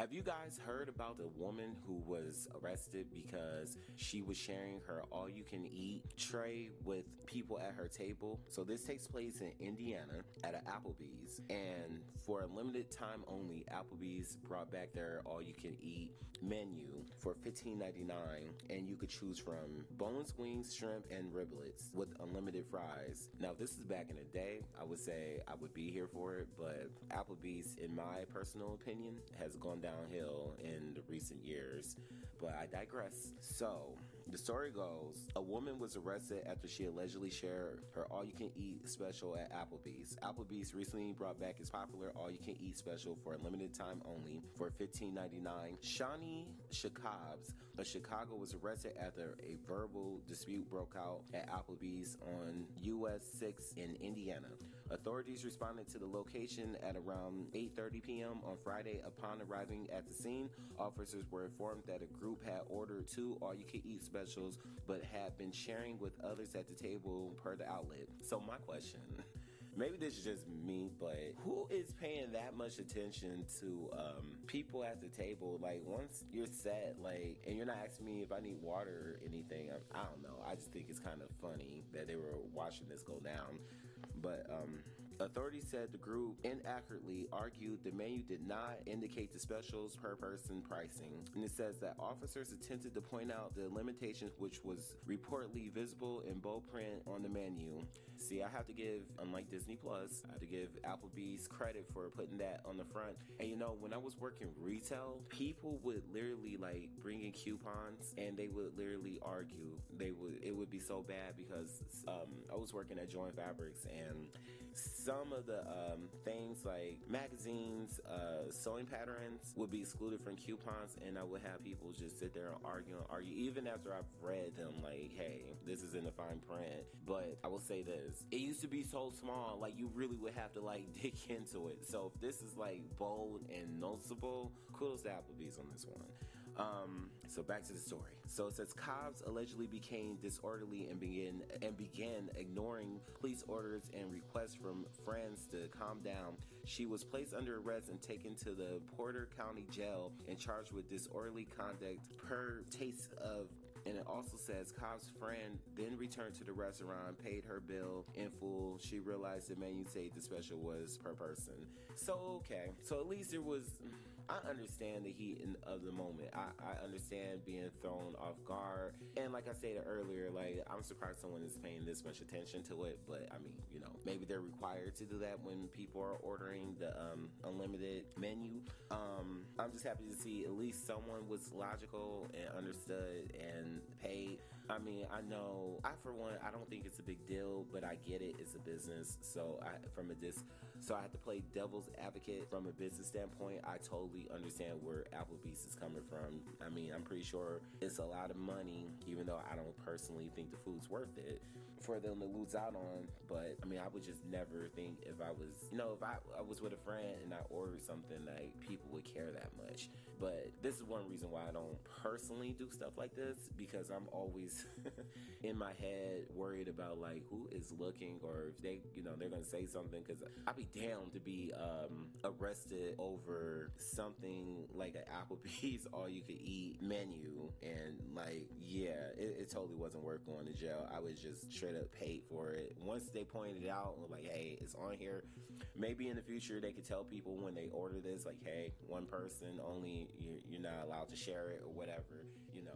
Have you guys heard about the woman who was arrested because she was sharing her all-you-can-eat tray with people at her table? So this takes place in Indiana at an Applebee's, and for a limited time only, Applebee's brought back their all-you-can-eat menu for $15.99, and you could choose from boneless wings, shrimp, and riblets with unlimited fries. Now, if this is back in the day, I would say I would be here for it, but Applebee's, in my personal opinion, has gone downhill in the recent years, but I digress. So the story goes, a woman was arrested after she allegedly shared her all-you-can-eat special at Applebee's. Applebee's recently brought back its popular all-you-can-eat special for a limited time only for $15.99. Shawnee Shakabs of Chicago was arrested after a verbal dispute broke out at Applebee's on US 6 in Indiana. Authorities responded to the location at around 8:30 p.m. on Friday. Upon arriving at the scene, officers were informed that a group had ordered two all-you-can-eat specials but had been sharing with others at the table per the outlet. So my question, maybe this is just me, but who is paying that much attention to people at the table? Like, once you're set, like, and you're not asking me if I need water or anything, I don't know. I just think it's kind of funny that they were watching this go down. But authorities said the group inaccurately argued the menu did not indicate the specials per person pricing. And it says that officers attempted to point out the limitations, which was reportedly visible in bold print on the menu. See, I have to give, unlike Disney Plus, I have to give Applebee's credit for putting that on the front. And you know, when I was working retail, people would literally like bring in coupons and they would literally argue. It would be so bad because I was working at Joint Fabrics, and some of the things like magazines, sewing patterns would be excluded from coupons, and I would have people just sit there and argue even after I've read them, like, hey, this is in the fine print. But I will say this, it used to be so small, like you really would have to like dig into it. So if this is like bold and noticeable, kudos to Applebee's on this one. So back to the story. So it says Cobbs allegedly became disorderly and began ignoring police orders and requests from friends to calm down. She was placed under arrest and taken to the Porter County Jail and charged with disorderly conduct per taste of. And it also says Cobb's friend then returned to the restaurant, paid her bill in full. She realized the menu said the special was per person. So, okay. So at least it was, I understand the heat of the moment. I understand being thrown off guard. And like I said earlier, like, I'm surprised someone is paying this much attention to it. But I mean, you know, maybe they're required to do that when people are ordering the unlimited menu. I'm just happy to see at least someone was logical and understood and paid. I mean, I know, for one, I don't think it's a big deal, but I get it. It's a business. So I have to play devil's advocate from a business standpoint. I totally understand where Applebee's is coming from. I mean, I'm pretty sure it's a lot of money, even though I don't personally think the food's worth it for them to lose out on. But I mean, I would just never think if I was, you know, if I was with a friend and I ordered something, like, people would care that much. But this is one reason why I don't personally do stuff like this, because I'm always in my head worried about like who is looking, or if they, you know, they're gonna say something, because I'd be down to be arrested over something like an Applebee's all-you-can-eat menu, and like, yeah, it totally wasn't worth going to jail. I was just straight up paid for it. Once they pointed it out and like, hey, it's on here, maybe in the future they could tell people when they order this, like, hey, one person only, you're not allowed to share it or whatever, you know.